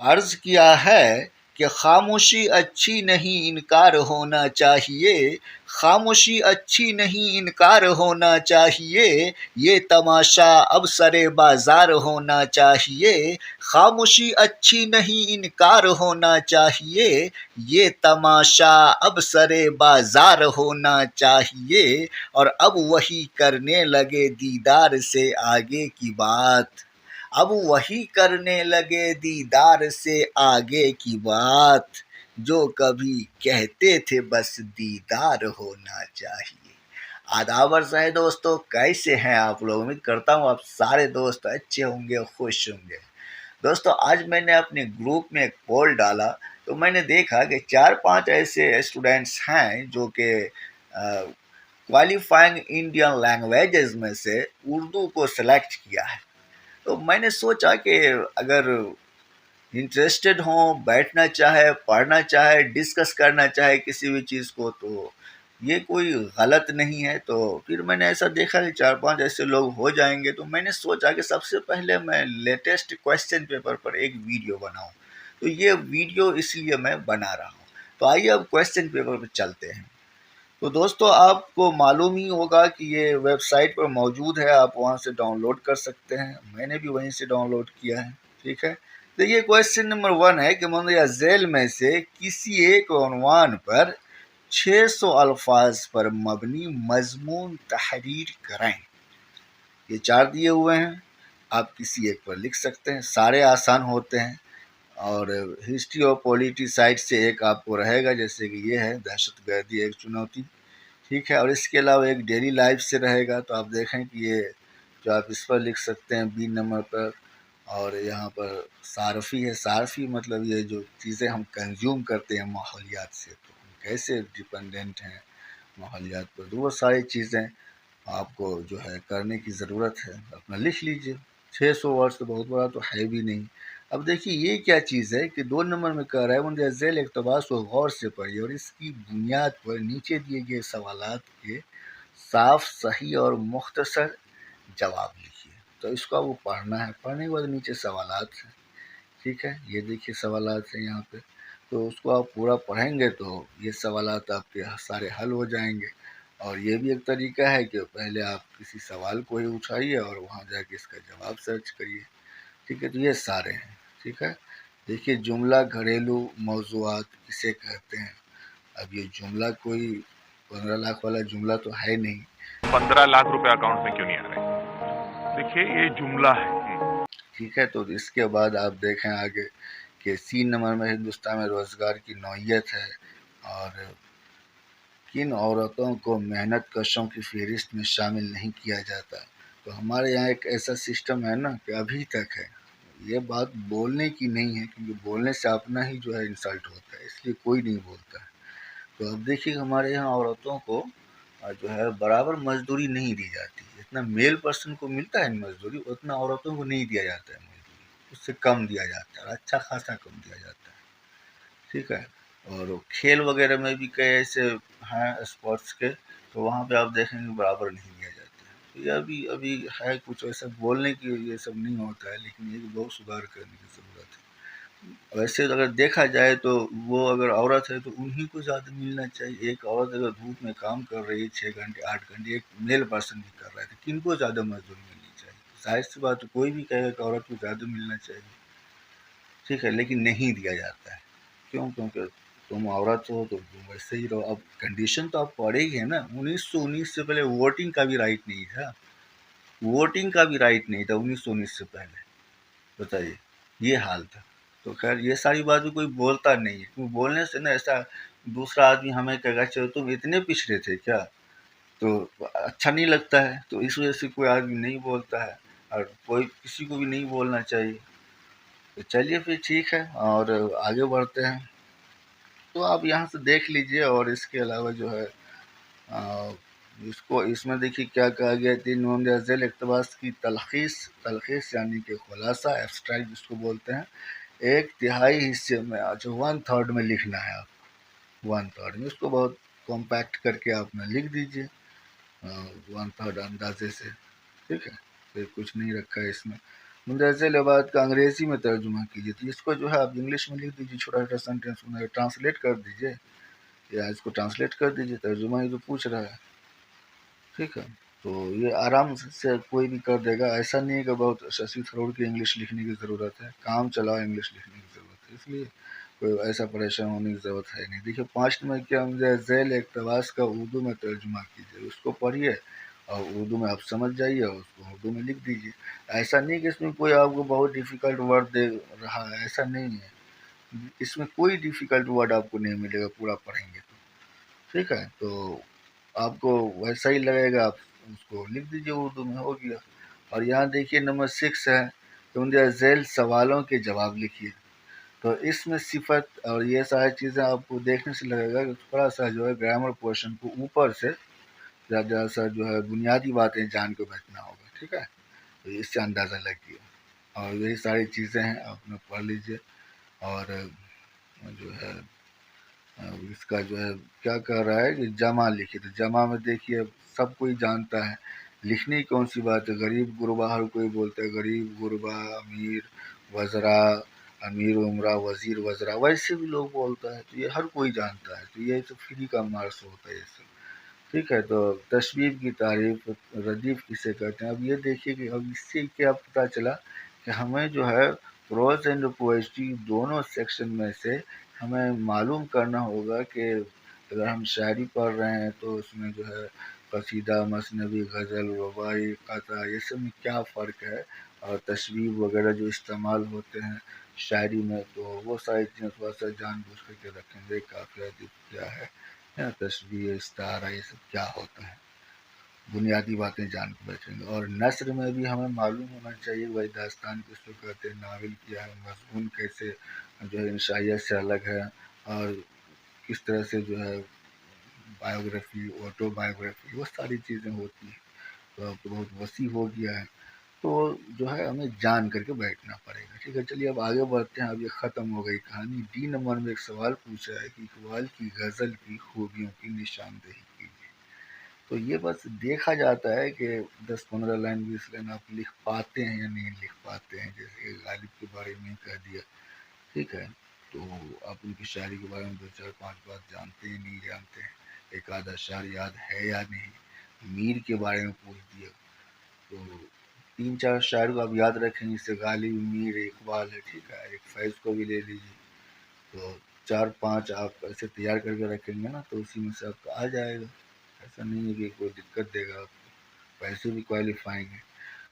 عرض کیا ہے کہ خاموشی اچھی نہیں انکار ہونا چاہیے، خاموشی اچھی نہیں انکار ہونا چاہیے، یہ تماشا اب سر بازار ہونا چاہیے، خاموشی اچھی نہیں انکار ہونا چاہیے، یہ تماشا اب سر بازار ہونا چاہیے، اور اب وہی کرنے لگے دیدار سے آگے کی بات، اب وہی کرنے لگے دیدار سے آگے کی بات، جو کبھی کہتے تھے بس دیدار ہونا چاہیے۔ آداب عرض ہے دوستو، کیسے ہیں آپ لوگ؟ امید کرتا ہوں آپ سارے دوست اچھے ہوں گے، خوش ہوں گے۔ دوستو آج میں نے اپنے گروپ میں ایک پول ڈالا تو میں نے دیکھا کہ 4-5 ایسے اسٹوڈنٹس ہیں جو کہ کوالیفائنگ انڈین لینگویجز میں سے اردو کو سلیکٹ کیا ہے۔ تو میں نے سوچا کہ اگر انٹرسٹڈ ہوں، بیٹھنا چاہے، پڑھنا چاہے، ڈسکس کرنا چاہے کسی بھی چیز کو، تو یہ کوئی غلط نہیں ہے۔ تو پھر میں نے ایسا دیکھا کہ 4-5 ایسے لوگ ہو جائیں گے، تو میں نے سوچا کہ سب سے پہلے میں لیٹسٹ کویسچن پیپر پر ایک ویڈیو بناؤں۔ تو یہ ویڈیو اس لیے میں بنا رہا ہوں۔ تو آئیے اب کویسچن پیپر پہ چلتے ہیں۔ تو دوستو آپ کو معلوم ہی ہوگا کہ یہ ویب سائٹ پر موجود ہے، آپ وہاں سے ڈاؤن لوڈ کر سکتے ہیں، میں نے بھی وہیں سے ڈاؤن لوڈ کیا ہے، ٹھیک ہے۔ تو یہ کویسچن نمبر 1 ہے کہ مندرجہ ذیل میں سے کسی ایک عنوان پر 600 الفاظ پر مبنی مضمون تحریر کریں۔ یہ 4 دیے ہوئے ہیں، آپ کسی ایک پر لکھ سکتے ہیں، سارے آسان ہوتے ہیں۔ اور ہسٹری اور پولیٹی سائٹ سے ایک آپ کو رہے گا، جیسے کہ یہ ہے دہشت گردی ایک چنوتی، ٹھیک ہے۔ اور اس کے علاوہ ایک ڈیلی لائف سے رہے گا، تو آپ دیکھیں کہ یہ جو آپ اس پر لکھ سکتے ہیں B نمبر پر۔ اور یہاں پر صارفی ہے، صارفی مطلب یہ جو چیزیں ہم کنزیوم کرتے ہیں ماحولیات سے، تو ہم کیسے ڈیپینڈنٹ ہیں ماحولیات پر، تو وہ ساری چیزیں آپ کو جو ہے کرنے کی ضرورت ہے، اپنا لکھ لیجئے۔ 600 ورڈ تو بہت بڑا تو ہے بھی نہیں۔ اب دیکھیے یہ کیا چیز ہے کہ 2 نمبر میں کہہ رہا ہے مندرجہ ذیل اقتباس کو غور سے پڑھیے اور اس کی بنیاد پر نیچے دیے گئے سوالات کے صاف، صحیح اور مختصر جواب لکھیے۔ تو اس کو وہ پڑھنا ہے، پڑھنے کے بعد نیچے سوالات ہیں، ٹھیک ہے۔ یہ دیکھیے سوالات ہیں یہاں پہ، تو اس کو آپ پورا پڑھیں گے تو یہ سوالات آپ کے سارے حل ہو جائیں گے۔ اور یہ بھی ایک طریقہ ہے کہ پہلے آپ کسی سوال کو ہی اٹھائیے اور وہاں جا کے اس کا جواب سرچ کریے، ٹھیک ہے۔ تو یہ سارے ہیں، ٹھیک ہے۔ دیکھیے جملہ گھریلو موضوعات کسے کہتے ہیں؟ اب یہ جملہ کوئی 15 لاکھ والا جملہ تو ہے نہیں۔ 15 لاکھ روپے اکاؤنٹ میں کیوں نہیں آ رہے؟ دیکھیے یہ جملہ ہے، ٹھیک ہے۔ تو اس کے بعد آپ دیکھیں آگے کہ C نمبر میں ہندوستان میں روزگار کی نوعیت ہے، اور کن عورتوں کو محنت کشوں کی فہرست میں شامل نہیں کیا جاتا۔ تو ہمارے یہاں ایک ایسا سسٹم ہے نا کہ ابھی تک ہے، یہ بات بولنے کی نہیں ہے، کیونکہ بولنے سے اپنا ہی جو ہے انسلٹ ہوتا ہے، اس لیے کوئی نہیں بولتا ہے۔ تو اب دیکھیے ہمارے یہاں عورتوں کو جو ہے برابر مزدوری نہیں دی جاتی، جتنا میل پرسن کو ملتا ہے مزدوری اتنا عورتوں کو نہیں دیا جاتا ہے مزدوری، اس سے کم دیا جاتا ہے، اچھا خاصا کم دیا جاتا ہے، ٹھیک ہے۔ اور کھیل وغیرہ میں بھی کئی ایسے ہیں اسپورٹس کے، تو وہاں پہ آپ دیکھیں گے برابر نہیں دیا جاتا ہے۔ تو یہ ابھی ہے کچھ ایسا بولنے کی یہ سب نہیں ہوتا ہے، لیکن یہ بہت سدھار کرنے کی ضرورت ہے۔ ویسے اگر دیکھا جائے تو وہ اگر عورت ہے تو انہی کو زیادہ ملنا چاہیے۔ ایک عورت اگر دھوپ میں کام کر رہی ہے 6 گھنٹے 8 گھنٹے، ایک میل پرسن بھی کر رہا ہے، تو کن کو زیادہ مزدوری ملنی چاہیے؟ ظاہر سی بات ہے کوئی بھی کہے گا کہ عورت کو زیادہ ملنا چاہیے، ٹھیک ہے، لیکن نہیں دیا جاتا ہے۔ کیوں؟ کیونکہ تم عورت ہو تو تم ویسے ہی رہو۔ اب کنڈیشن تو آپ پڑھے ہی ہے نا، 1919 سے پہلے ووٹنگ کا بھی رائٹ نہیں تھا، ووٹنگ کا بھی رائٹ نہیں تھا 1919 سے پہلے، بتائیے، یہ حال تھا۔ تو خیر یہ ساری باتیں کوئی بولتا نہیں ہے، کیونکہ بولنے سے نا ایسا دوسرا آدمی ہمیں کہے گا چلو تم اتنے پچھڑے تھے کیا، تو اچھا نہیں لگتا ہے، تو اس وجہ سے کوئی آدمی نہیں بولتا ہے، اور کوئی کسی کو بھی نہیں بولنا چاہیے۔ تو چلیے پھر ٹھیک ہے، اور آگے بڑھتے ہیں۔ تو آپ یہاں سے دیکھ لیجئے، اور اس کے علاوہ جو ہے اس میں دیکھیے کیا کہا گیا ہے۔ 3 مندرجہ ذیل اقتباس کی تلخیص یعنی کہ خلاصہ، ایبسٹریکٹ جس کو بولتے ہیں، 1/3 حصے میں، اچھا 1/3 میں لکھنا ہے آپ، 1/3 میں، اس کو بہت کمپیکٹ کر کے آپ نے لکھ دیجئے 1/3 اندازے سے، ٹھیک ہے، پھر کچھ نہیں رکھا ہے اس میں۔ مندرجہ لباد کا انگریزی میں ترجمہ کیجیے، تو اس کو جو ہے آپ انگلش میں لکھ دیجیے، چھوٹا چھوٹا سینٹینس میں ٹرانسلیٹ کر دیجیے، یا اس کو ٹرانسلیٹ کر دیجیے، ترجمہ ہی تو پوچھ رہا ہے، ٹھیک ہے؟ تو یہ آرام سے کوئی بھی کر دے گا، ایسا نہیں ہے کہ بہت ششی تھرور کی انگلش لکھنے کی ضرورت ہے، کام چلاؤ انگلش لکھنے کی ضرورت ہے، اس لیے کوئی ایسا پریشان ہونے کی ضرورت ہے نہیں۔ دیکھیے 5 نمبر کیا ذیل اقتباس کا اردو میں ترجمہ کیجیے، اس کو پڑھیے اور اردو میں آپ سمجھ جائیے اور اس کو اردو میں لکھ دیجیے۔ ایسا نہیں کہ اس میں کوئی آپ کو بہت ڈیفیکلٹ ورڈ دے رہا ہے، ایسا نہیں ہے، اس میں کوئی ڈیفیکلٹ ورڈ آپ کو نہیں ملے گا پورا پڑھیں گے تو، ٹھیک ہے؟ تو آپ کو ویسا ہی لگے گا، آپ اس کو لکھ دیجیے اردو میں، ہو گیا۔ اور یہاں دیکھیے نمبر 6 ہے، تو ذیل سوالوں کے جواب لکھیے۔ تو اس میں صفت اور یہ ساری چیزیں آپ کو دیکھنے سے لگے گا کہ تھوڑا سا جو ہے گرامر پورشن کو اوپر سے زیادہ سا جو ہے بنیادی باتیں جان کے بیٹھنا ہوگا، ٹھیک ہے؟ تو اس سے اندازہ لگیے، اور یہی ساری چیزیں ہیں، آپ نے پڑھ لیجیے۔ اور جو ہے اس کا جو ہے کیا کہہ رہا ہے کہ جمع لکھیے، تو جمع میں دیکھیے سب کوئی جانتا ہے، لکھنے کی کون سی بات ہے، غریب غربا ہر کوئی بولتا ہے، غریب غربا، امیر وزراء، امیر عمرہ، وزیر وزراء، ویسے بھی لوگ بولتا ہے، تو یہ ہر کوئی جانتا ہے، تو یہ تو فری کا مارکس ہوتا ہے یہ سب، ٹھیک ہے؟ تو تشبیب کی تعریف، ردیف کسے کہتے ہیں؟ اب یہ دیکھیے کہ اب اس سے کیا پتہ چلا کہ ہمیں جو ہے پروز اینڈ پوئٹری دونوں سیکشن میں سے ہمیں معلوم کرنا ہوگا کہ اگر ہم شاعری پڑھ رہے ہیں تو اس میں جو ہے قصیدہ، مثنوی، غزل، رباعی، قطعہ، یہ سب میں کیا فرق ہے، اور تشبیب وغیرہ جو استعمال ہوتے ہیں شاعری میں، تو وہ ساری چیزیں تھوڑا سا جان بوجھ کر کے رکھیں گے، قافیہ کیا ہے، تشبیہ، استعارہ، یہ سب کیا ہوتا ہے، بنیادی باتیں جان کے بیٹھیں گے۔ اور نثر میں بھی ہمیں معلوم ہونا چاہیے بھائی داستان کس کو کہتے ہیں، ناول کیا ہے، مضمون کیسے جو ہے انشائیت سے الگ ہے، اور کس طرح سے جو ہے بایوگرافی، آٹو بایوگرافی، وہ ساری چیزیں ہوتی ہیں، تو اب تو بہت وسیع ہو گیا ہے، تو جو ہے ہمیں جان کر کے بیٹھنا پڑے گا، ٹھیک ہے؟ چلیے اب آگے بڑھتے ہیں، اب یہ ختم ہو گئی کہانی۔ ڈی نمبر میں ایک سوال پوچھا ہے کہ اقبال کی غزل کی خوبیوں کی نشاندہی کیجیے۔ تو یہ بس دیکھا جاتا ہے کہ 10-15 لائن 20 لائن آپ لکھ پاتے ہیں یا نہیں لکھ پاتے ہیں، جیسے کہ غالب کے بارے میں کہہ دیا، ٹھیک ہے؟ تو آپ ان کی شاعری کے بارے میں 2-4-5 بات جانتے ہیں نہیں جانتے ہیں، ایک آدھا اشعار یاد ہے یا نہیں، میر کے بارے میں پوچھ دیا، تو 3-4 شاعر کو آپ یاد رکھیں، جس سے غالب، میر، اقبال ہے، ٹھیک ہے؟ ایک فیض کو بھی لے لیجیے، تو 4-5 آپ ایسے تیار کر کے رکھیں گے نا، تو اسی میں سے آپ کا آ جائے گا، ایسا نہیں ہے کہ کوئی دقت دے گا آپ کو، پیسے بھی کوالیفائنگ ہے۔